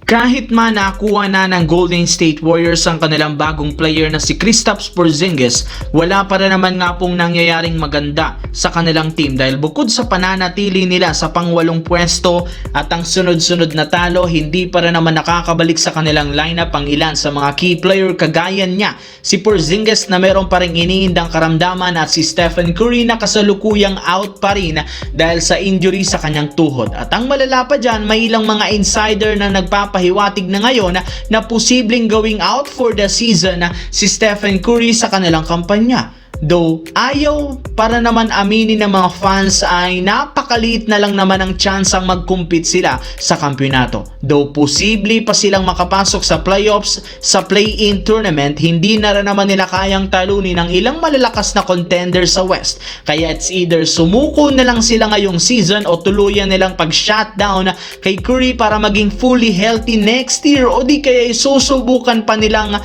Kahit man nakuha na ng Golden State Warriors ang kanilang bagong player na si Kristaps Porzingis, wala pa rin naman nga pong nangyayaring maganda sa kanilang team dahil bukod sa pananatili nila sa pang-8 pwesto at ang sunod-sunod na talo, hindi pa rin naman nakakabalik sa kanilang lineup ang ilan sa mga key player kagaya niya si Porzingis na meron pa rin iniindang karamdaman at si Stephen Curry na kasalukuyang out pa rin dahil sa injury sa kanyang tuhod. At ang malala pa dyan, may ilang mga insider na nagpapahiwatig na ngayon na posibleng going out for the season si Stephen Curry sa kanilang kampanya. Though ayaw para naman aminin ng mga fans ay napakaliit na lang naman ang chance ang mag-compete sila sa kampyonato. Though posible pa silang makapasok sa playoffs sa play-in tournament, hindi na rin naman nila kayang talunin ang ilang malalakas na contender sa West. Kaya it's either sumuko na lang sila ngayong season o tuluyan nilang pag-shutdown kay Curry para maging fully healthy next year, o di kaya susubukan pa nilang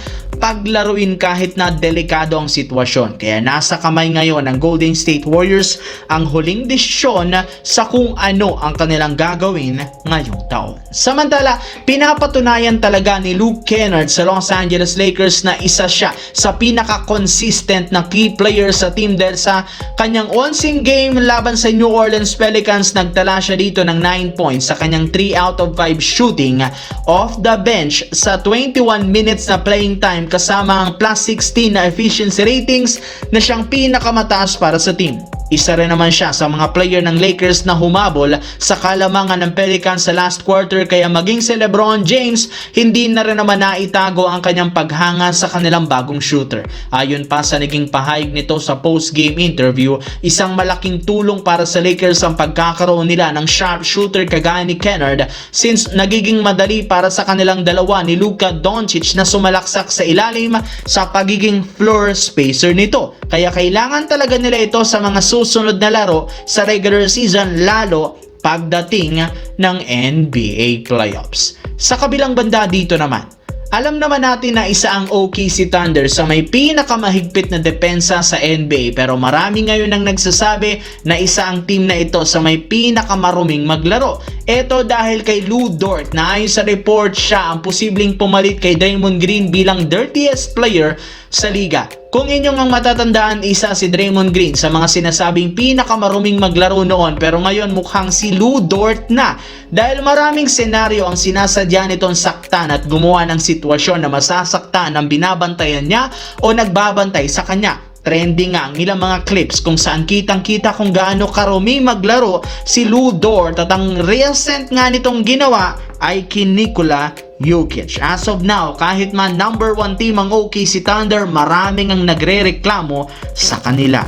paglaruin kahit na delikado ang sitwasyon. Kaya nasa kamay ngayon ng Golden State Warriors ang huling desisyon sa kung ano ang kanilang gagawin ngayong taon. Samantala, pinapatunayan talaga ni Luke Kennard sa Los Angeles Lakers na isa siya sa pinaka-consistent na key player sa team dahil sa kanyang 11 game laban sa New Orleans Pelicans, nagtala siya dito ng 9 points sa kanyang 3 out of 5 shooting off the bench sa 21 minutes na playing time kasama ang plus 16 na efficiency ratings na siyang pinakamataas para sa team. Isa rin naman siya sa mga player ng Lakers na humabol sa kalamangan ng Pelicans sa last quarter, kaya maging si LeBron James hindi na rin naman naitago ang kanyang paghanga sa kanilang bagong shooter. Ayon pa sa naging pahayag nito sa post-game interview, isang malaking tulong para sa Lakers ang pagkakaroon nila ng sharp shooter kagaya ni Kennard since nagiging madali para sa kanilang dalawa ni Luka Doncic na sumalaksak sa ilalim sa pagiging floor spacer nito. Kaya kailangan talaga nila ito sa mga susunod na laro sa regular season, lalo pagdating ng NBA playoffs. Sa kabilang banda dito naman, alam naman natin na isa ang OKC Thunder sa may pinakamahigpit na depensa sa NBA, pero marami ngayon ang nagsasabi na isa ang team na ito sa may pinakamaruming maglaro. Ito dahil kay Lu Dort na ayon sa report siya ang posibleng pumalit kay Draymond Green bilang dirtiest player sa liga. Kung inyong ang matatandaan, isa si Draymond Green sa mga sinasabing pinakamaruming maglaro noon, pero ngayon mukhang si Lu Dort na dahil maraming senaryo ang sinasadya nitong saktan at gumawa ng sitwasyon na masasaktan ang binabantayan niya o nagbabantay sa kanya. Trending nga ang ilang mga clips kung saan kitang-kita kung gaano karumi maglaro si Lu Dort, at ang recent nga nitong ginawa ay kay Nikola Jokic. As of now, kahit man number 1 team ang OKC Thunder, maraming ang nagre-reklamo sa kanila.